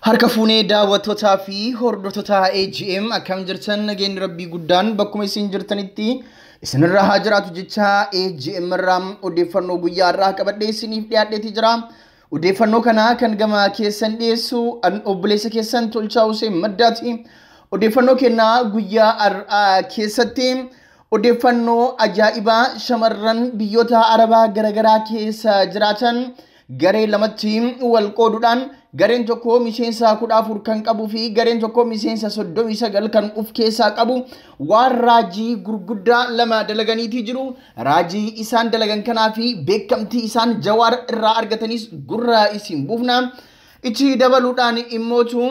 Harka fuunee daawwattootaa fi hordoftoota AGM akkam jirtan nageenya rabbii guddaan bakkuma isin jirtanitti isinirraa haa jiraatu jecha AGM irraa odeeffannoo guyyaa irraa qabadhee isiniif dhiyaadheeti jira. Odeeffannoo kana kan gama keessan dhiyeessu obboleessa keessan Tolchaa Hussein Maddaati. Odeeffannoo kennaa guyyaa har'aa keessatti odeeffannoo ajaa'ibaa shamarran biyyoota Arabaa garaagaraa keessa jiraatan garee lamatti wal qooduudhaan gareen tokko miseensa 14 kan qabu fi gareen tokko miseensa 39 kan of keessaa qabu waan raajii gurguddaa lama dalaganiitii jiru. Raajii isaan dalagan kanaa fi beekamtii isaan Jawaar irraa argatanis gurra isin buufna. Ichi dabaluudhaan immootu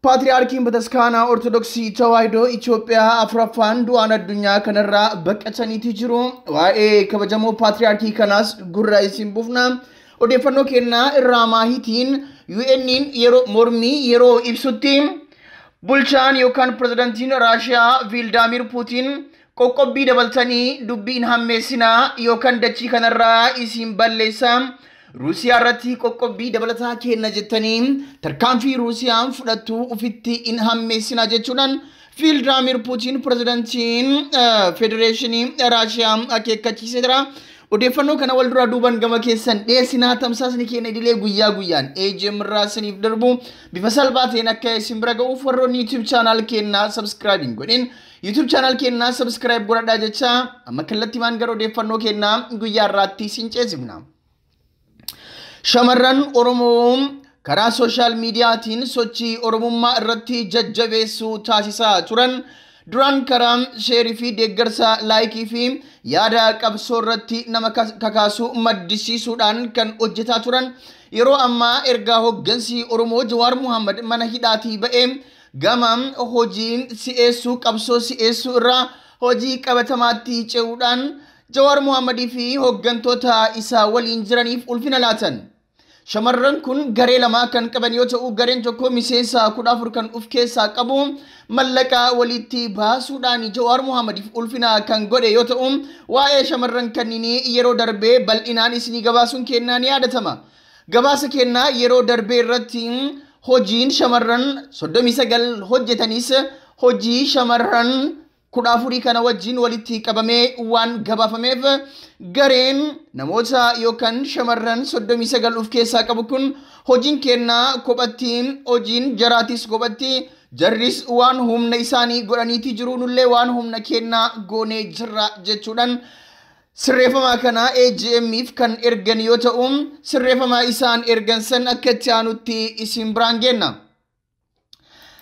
Patriarkiin Bataskaanaa Ortodoksii Tawaahidoo Itoophiyaa afuraffaan du'aan addunyaa kanarraa baqataniitii jiru. Waa'ee kabajamoo Patriarkii kanaas gurra isin buufna. Odeeffannoo kennaa irraa maahitiin UN'n yeroo mormii yeroo ibsutti bulchaan yookaan pirezidaantiin Raashiyaa Vladimir Putin qoqqobbii dabaltanii dubbiin hammeessinaa yookaan dachii kanarraa isin balleessaa Ruusiyaa irratti qoqqobbii dabalataa kenna jettanii tarkaanfii Ruusiyaan fudhattu ufitti in hammeessinaa jechuudhaan Vladimir Putin pirezidaantiin Federeeshinii Raashiyaa akeekkachiisee jira. Odeeffannoo kana wal dura duuban gama keessan dhiyeessinaa tamsaasni keenya idilee guyyaa guyyaan AGM irraa isiniif darbu bifa salphaa ta'een akka isin bira ga'uuf warroonni YouTube channel keenya subscribe godhin YouTube channel keenya subscribe godhadhaa jecha amma kallattiimaan gara odeeffannoo keenya guyyaa irraatti isin ceesifna. Shamarran Oromoo karaa social miidiyaatiin sochii Oromummaa irratti jajjabeessuu taasisaa turan. Duran karam sheerii fi deeggarsa laayikii fi yaada qabsoo irratti nama kakaasu maddisiisuudhaan kan hojjetaa turan yeroo ammaa ergaa hoggansi Oromoo Jawaar Muhammad mana hidhaatii ba'ee gama hojiin si'eessuu qabsoo si'eessuu irraa hojii qabatamaatti ce'uudhaan Jawaar Muhammadii fi hoggantoota isaa waliin jiraniif ulfina laatan. Shamarran kun garee lama kan qaban yoo ta'u gareen tokko miseensa 14 kan of keessaa qabu mallaqa walitti baasuudhaan Jawaar Muhammadiif ulfina kan godhe yoo ta'u waa'ee shamarran kanneenii yeroo darbee bal'inaan isinii gabaasuun kennaa ni yaadatama. Gabaasa kennaa yeroo darbee irratti hojiin shamarran 39 hojjetanis hojii shamarran 14 kana wajjin walitti qabamee waan gabaafameef gareen namoota yookaan shamarran 39 of keessaa qabu kun hojiin kennaa kophatti hojiin jaraatis kophatti jarris waan humna isaanii godhaniiti jiru nullee waan humna kennaa goonee jirra jechuudhaan sirreeffama kana AGM'if kan ergan yoo ta'u sirreeffama isaan ergan san akka itti aanutti isin biraan geenna.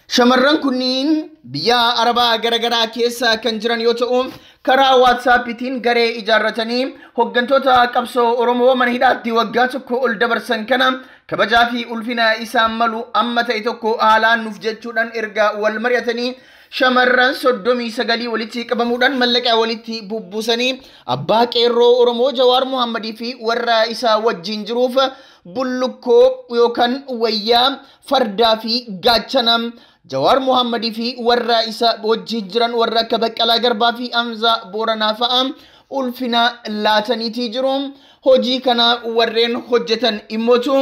Shamarran kunniin biyya Arabaa garaagaraa keessa kan jiran yoo ta'u karaa WhatsApp'tiin garee ijaarratanii hoggantoota qabsoo Oromoo mana hidhaatti waggaa tokko ol dabarsan kana kabajaa fi ulfina isaan malu amma ta'e tokko haalaan nuuf jechuudhaan erga wal mari'atanii shamarran 39 walitti qabamuudhaan mallaqa walitti bubbuusanii abbaa qeerroo Oromoo Jawaar Muhammadii fi warra isaa wajjin jiruuf bullukkoo yookaan wayyaa fardaa fi gaachana Jawaar Muhammadii fi warra isa wajjin jiran warra akka Baqqalaa Garbaa fi Hamza Booranaa fa'a ulfina laataniitii jiru. Hojii kana warreen hojjetan immootu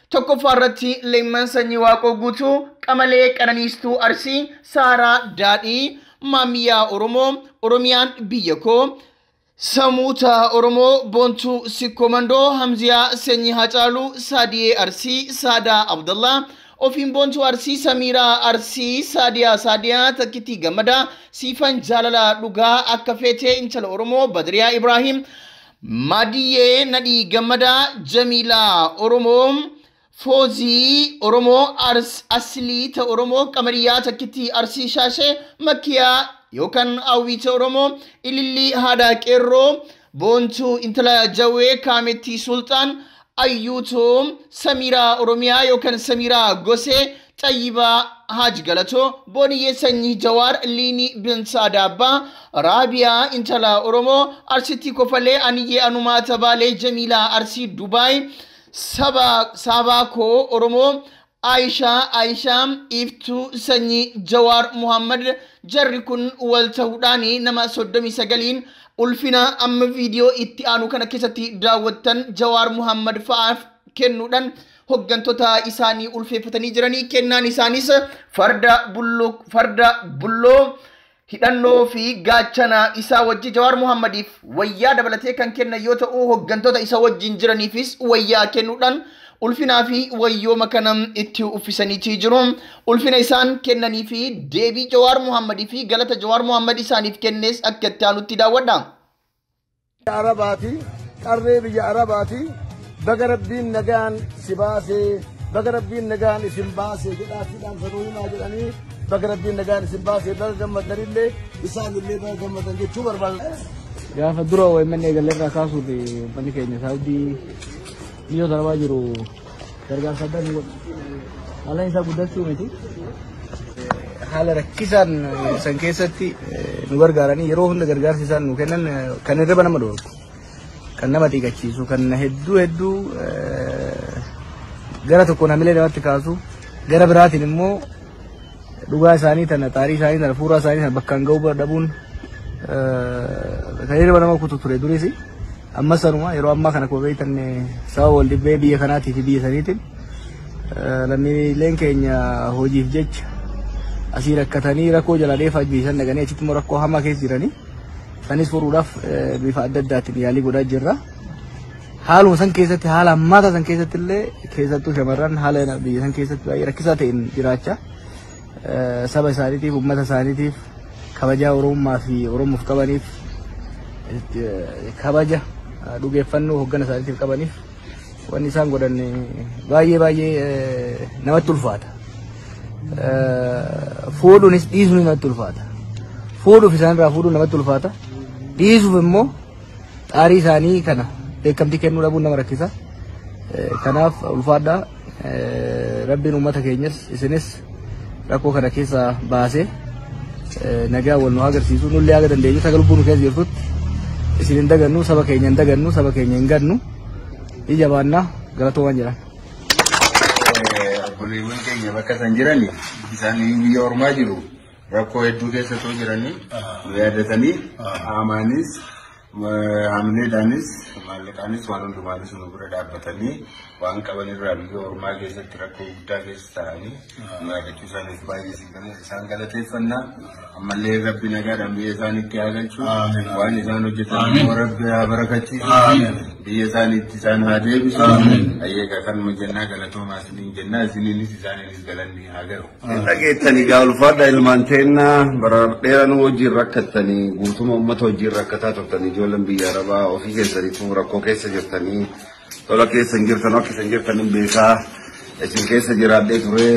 tokkoffaa irratti Leemman Sanyii Waaqoo Guutuu, Qamalee Qananiistuu Arsii, Saaraa Daadhii, Maamiyyaa Oromoo, Oromiyaan biyya koo, Samuuta Oromoo, Boontuu Sikkomandoo, Hamziyaa Sanyii Hacaaluu, Saadiyee Arsii, Saadaa Abdallaa, Ofiin Boontuu Arsii, Samiiraa Arsii, Saadiyaa Takkitii Gammadaa, Siifan Jaalalaa Dhugaa akka feetee intala Oromoo, Badriyaa Ibraahim, Madiyyee Nadhii Gammadaa, Jamiilaa Oromoo, Foozii Oromoo, Asliita Oromoo, Qamariyaa Takkitii Arsii Shaashee, Makkiyaa yookaan Awwiita Oromoo, Ilillii Haadhaa Qeerroo, Boontuu intala Jawwee Kaamettii Sultaan, Ayyuutuu Samiraa Oromiyaa yookaan Samiraa Gosee, Xayyibaa Haaj Galatoo, Booniyyee Sanyii Jawaar, Liinii Binsaa Daabbaa, Raabiyaa intala Oromoo, Arsitii Kofalee, Aniyyee Anumaa Tabaalee, Jamiilaa Arsii Dubaay, Sabaakoo Oromoo, Aishaa Iftuu Sanyii Jawaar Muhammad jarri kun wal ta'uudhaan nama 39 ulfina amma viidiyoo itti aanu kana keessatti daawwattan Jawaar Muhammad fa'aaf kennuudhaan hoggantota isaanii ulfeeffatanii jiranii kennaan isaanis farda bulloo hidhannoo fi gaachana isaa wajji Jawaar Mohammadiif wayyaa dabalatee kan kennan yoo ta'u hoggantota isa wajjin jiraniifis wayyaa kennuudhaan ulfinaa fi wayyooma kanam itti uffisanii jiru. Ulfina isaan kennanii fi deebii Jawaar Mohammadii fi galata Jawaar Mohammad isaaniif kennes akka itti aanutti daawwadha. Arabaati qarree biyya Arabaati baga Rabbiin nagaan si baasee baga Rabbiin nagaan isin baasee jedhaatiidhaan sanuu himaa jedhanii baga Rabbiin nagaan isin baasee baga gammadanillee isaanillee baga gammadan jechuu barbaada. Gaafa dura wayimmannee galleerraa kaasuuf manni keenya Saawudii biyyoota arabaa jiru gargaarsa addaa ni godhu. Haalaan isaa guddachuu miti. Haala rakkisaan san keessatti nu gargaaranii yeroo hunda gargaarsi isaan nu kennan kan irra nama dhoorku, kan nama dhiigachiisu, kan hedduu gara tokkoon hamilee namatti kaasu, gara biraatiin immoo dhugaa isaanii tana, xaarii isaanii tana, fuuraa isaanii tana bakkaan ga'uu dhabuun kan irra nama kutu ture duris. Amma sanuma yeroo ammaa kana koo beektan sababa wal dhibbee biyya kanaatii fi biyya saniitiin lammiileen keenya hojiif jecha asii rakkatanii rakkoo jala deefaa biisan dhaqanii achitti immoo rakkoo hamaa keessa jiranii sanis furuudhaaf bifa adda addaatiin yaalii godhaa jirra. Haaluma san keessatti haala ammaata san keessatti illee keessattuu shamarran haala biyya san keessatti baay'ee rakkisaa ta'een jiraachaa saba isaaniitiif uummata isaaniitiif kabajaa Oromummaa fi Oromoof qabaniif kabaja dhugeeffannoo hoggana isaaniitiif qabaniif wanni isaan godhan baay'ee namatti ulfaata. Fuudhuunis dhiisuun namatti ulfaata. Fuudhuuf isaanirraa fuudhuun namatti ulfaata. Dhiisuuf immoo xaarii isaanii kana beekamtii kennuu dhabuun nama rakkisa. Kanaaf ulfaadhaa Rabbiin uummata keenyas isinis rakkoo kana keessaa baasee nagaa wal nu agarsiisu nullee aga dandeenyu sagal buunu keessa jirtutti isin hin dagannu saba keenya hin dagannu saba keenya hin gannu ija baannaa galatoomaa jedhan. Obboleewwan keenya bakka san jirani isaan biyya ormaa jiru rakkoo hedduu keessattuu jiranii yaadatanii amaanis hamileedhaanis maallaqaanis waan hundumaanis nu bira dhaabbatanii waan qaban irraa biyya ormaa keessatti rakkoo guddaa keessa ta'anii yaadachuu isaaniif baay'ee isaan galateeffannaa ammallee Rabbi nagaadhaan biyya isaaniitti haa galchu waan isaan hojjetan immoo Rabbi haa barakachiisu biyya isaaniitti isaan haa deebisu ayyeeqa kanuma jennaa galatoomaa isiniin jennaa isiniinis isaaniinis galanni haa galu. Dhageettanii gaa ulfaadha ilmaan teennaa bara dheeraa wajjin rakkattanii guutuma uummata wajjin rakkataa turtanii ijoolleen biyya Arabaa ofii keessaniitu rakkoo keessa jirtanii tola keessa hin jirtan akka isin jirtan hin beekaa isin keessa jiraadhee ture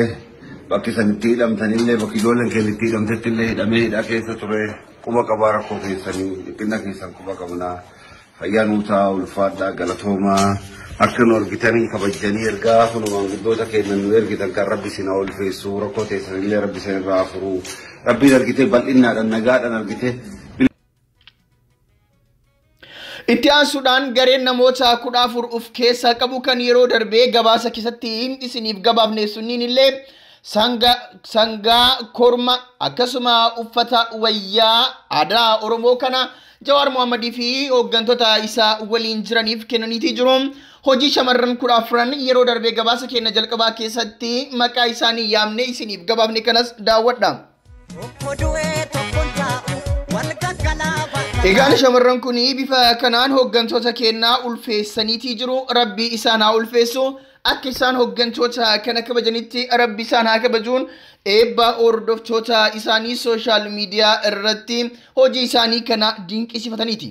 bakki isin itti hidhamtanillee bakki ijoolleen keenya itti hidhamtetti illee hidhamee hidhaa keessa ture quba qabaa rakkoo keessanii dhiphina keessan quba qabnaa fayyaa nuutaa ulfaadhaa galatoomaa akka nu argitanii kabajanii ergaa kunumaan guddoota keenya nu ergitan kan Rabbi isin haa ulfeessu rakkoo teessanillee Rabbi isin irraa furuu Rabbiin argitee bal'innaadhaan nagaadhaan argitee. Itti aansuudhaan gareen namoota 14 of keessaa qabu kan yeroo darbee gabaasa keessatti isiniif gabaafne sunniin illee sangaa korma akkasuma uffata wayyaa aadaa Oromoo kana Jawaar Mohammadii fi hoggantota isaa waliin jiraniif kennaniitii jiru. Hojii shamarran 14 yeroo darbee gabaasa keenya jalqabaa keessatti maqaa isaanii yaamne isiniif gabaafne kanas daawwadha. Egaan shamarran kun bifa kanaan hoggantota kennaa ulfeessaniitii jiru. Rabbi isaan haa ulfeessu. Akka isaan hoggantota kana kabajanitti Rabbi isaan haa kabajuun eebba hordoftoota isaanii sooshaal miidiyaa irratti hojii isaanii kana dinqisiifataniiti.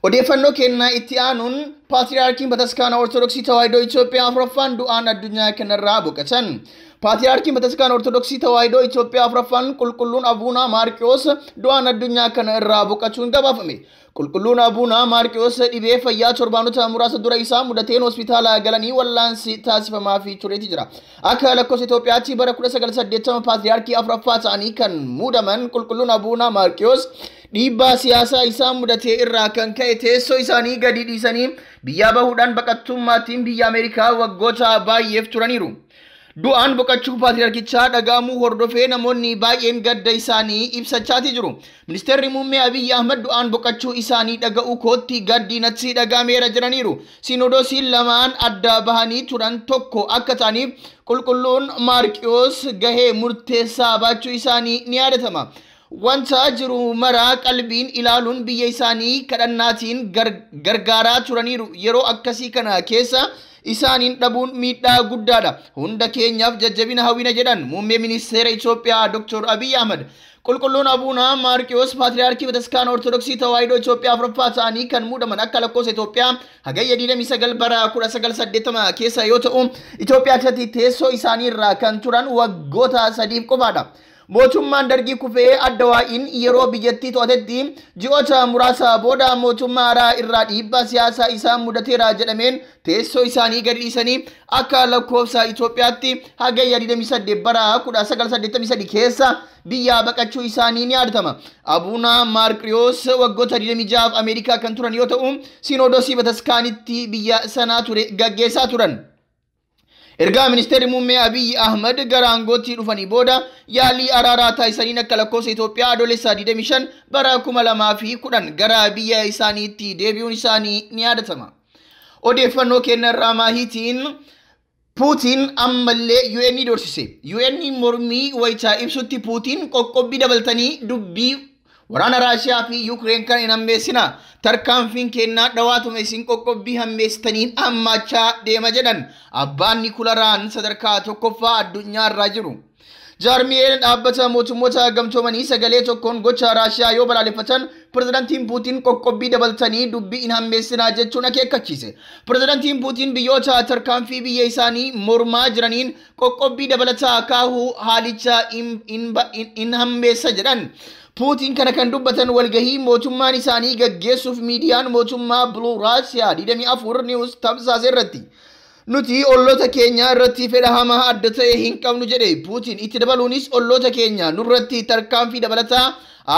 Odeeffannoo kennaa itti aanuun Paatriyaarkiin Bataskaana Ortodoksii Tawaahidoo Itoophiyaa afuraffaan du'aan addunyaa kanarraa boqotan. Paatriyaarkiin Bataskaana Ortodoksii Tawaahidoo Itoophiyaa afuraffaan qulqulluun Abuunaa Maarqiyoos du'aan addunyaa kanarraa boqochuun gabaafame. Qulqulluun Abuunaa Maarqiyoos dhibee fayyaa torbaanota muraasa dura isaa mudateen hospitaala galanii wallaansi taasifamaafii tureeti jira. Akka lakkoofsa Itoophiyaatti bara 1980 Paatriyaarkii afuraffaa ta'anii kan muudaman qulqulluun Abuunaa Maarqiyoos dhiibbaa siyaasaa isaa mudatee irraa kan ka'e teessoo isaanii gadi dhiisanii biyya bahuudhaan baqattummaatiin biyya Ameerikaa waggoota baay'eef turaniiru. du'aan boqachuu paatriyaarkichaa dhagaamuu hordofee namoonni baay'een gadda isaanii ibsachaati jiru. Ministeerri muummee Abiyyi Ahmad du'aan boqachuu isaanii dhaga'uu kootti gaddi natti dhagaameera jedhaniiru. Sinodoosiin lamaan adda bahanii turan tokko akka ta'aniif qulqulluun Maarqiyoos gahee murteessaa baachuu isaanii ni yaadatama. Wanta jiru maraa qalbiin ilaaluun biyya isaanii kadhannaatiin gargaaraa turaniiru. Yeroo akkasii kana keessa isaaniin dhabuun miidhaa guddaadha. Hunda keenyaaf jajjabina hawwina jedhan muummee ministeera Itoophiyaa Dr. Abiy Ahmad. Qulqulluun Abuunaa Maarqiyoos Paatriyaarkii Bataskaana Ortodoksii Tawaahidoo Itoophiyaa afuraffaa ta'anii kan muudaman akka lakkoofsa Itoophiyaa hagayya 29 bara 1980 keessa yoo ta'u, Itoophiyaa keessatti teessoo isaanii irraa kan turan waggoota 3 qofaadha. Mootummaan Dargii kufee Addawaa'in yeroo biyyattii to'atetti ji'oota muraasa booda mootummaa haaraa irraa dhiibbaa siyaasaa isaan mudateera jedhameen teessoo isaanii gadi dhiisanii akka lakkoofsa Itoophiyaatti hagayya 28 bara 1983 keessa biyya baqachuu isaanii ni yaadatama. Abuunaa Maarqiyoos waggoota 26 Ameerikaa kan turan yoo ta'u, Sinodoosii Bataskaanitti biyya sanaa gaggeessaa turan. Ergaa ministeerri muummee Abiyyi Ahmad gara aangootti dhufanii booda yaalii araaraa taasisaniin akka lakkoofsa Itoophiyaa adoolessa 25 bara 2010 gara biyya isaaniitti deebi'uun isaanii ni yaadatama. Odeeffannoo kennarraa maahiitiin Puutiin ammallee UN doorsise. UN mormii wayitaa ibsutti Puutiin qoqqobbii dabaltanii dubbii waraana Raashiyaa fi Yuukireen kan hin hammeessina. Tarkaanfiin kennaa dhawaatuma isin qoqqobbii hammeessitaniin hammachaa deema jedhan abbaan Nikularaan sadarkaa tokkoffaa addunyaarraa jiru. Jaarmiyeen dhaabbata mootummoota gamtoomanii sagalee tokkoon gocha Raashiyaa yoo balaaleffatan pirezidaantiin Puutiin qoqqobbii dabaltanii dubbii hin hammeessinaa jechuun akeekkachiise. Pirezidaantiin Puutiin biyyoota tarkaanfii biyya isaanii mormaa jiraniin qoqqobbii dabalataa kaahuu haalicha hin hammeessa jedhan. Puutiin kana kan dubbatan walgahii mootummaan isaanii gaggeessuuf miidiyaan mootummaa Blue Russia 24 News tamsaase irratti. Nuti olloota keenya irratti fedha hamaa adda ta'e hin qabnu jedhe Puutiin itti dabaluunis olloota keenya nurratti tarkaanfii dabalataa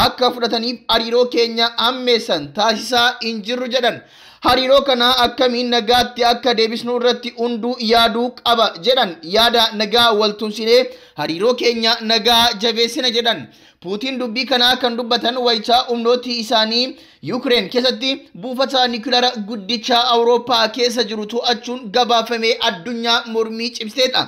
akka fudhataniif hariiroo keenya hammeessan taasisaa hin jirru jedhan. Hariiroo kana akkamiin nagaatti akka deebisnu irratti hunduu yaaduu qaba jedhan. Yaada nagaa waltumsinee hariiroo keenya nagaa jabeessina jedhan. Puutiin dubbii kana kan dubbatan wayitaa humnooti isaanii Yuukireen keessatti buufata niikulara guddicha Awurooppaa keessa jiru to'achuun gabaafamee addunyaa mormii cimseedha.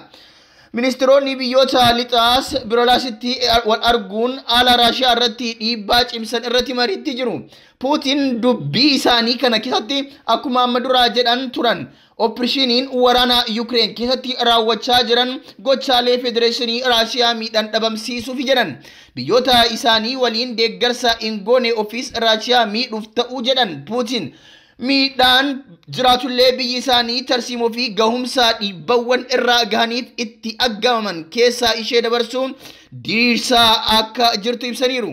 Ministeeronni biyyoota lixaas Birolaasitti wal arguun haala Raashiyaa irratti dhiibbaa cimsan irratti mariitti jiru. Puutiin dubbii isaanii kana keessatti akkuma amma duraa jedhan turan Opereeshiniin waraana Yuukireen keessatti raawwachaa jiran gochaalee Federeeshinii Raashiyaa miidhan dhabamsiisuuf jedhan. Biyyoota isaanii waliin deeggarsa hin goone ofiis Raashiyaa miidhuuf ta'uu jedhan Puutiin. Miidhaan jiraatullee biyyi isaanii tarsiimoo fi gahumsa dhiibbawwan irraa gahaniif itti aggamaman keessaa ishee dabarsuun diriirsaa akka jirtu ibsaniiru.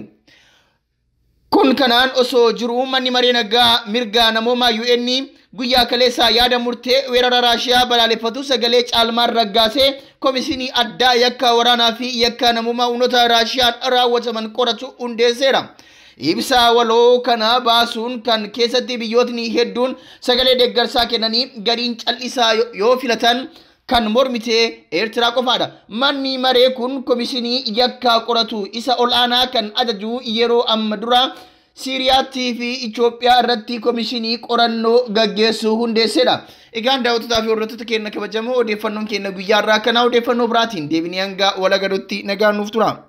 Kun kanaan osoo jiru manni maree nagaa mirga namoomaa UN guyyaa kaleessaa yaada murtee weerara Raashiyaa balaaleffatu sagalee caalmaan raggaasee komishinii addaa yakka waraanaa fi yakka namoomaa humnoota Raashiyaan raawwataman qoratu hundeesseera. Ibsa waloo kana baasuun kan keessatti biyyootni hedduun sagalee deeggarsaa kennanii gadiin cal'isaa yoo filatan kan mormite Eertiraa qofaadha. Manni maree kun komishinii yakka qoratu isa ol'aanaa kan ajaju yeroo amma dura Siiriyaatti fi Itoophiyaa irratti komishinii qorannoo gaggeessuu hundeessedha. Egaan daawwattoota fi hordoftoota keenya kabajamoo odeeffannoon keenya guyyaa irraa kana odeeffannoo biraatiin deebinee hanga wal agarutti nagaan nuuf tura.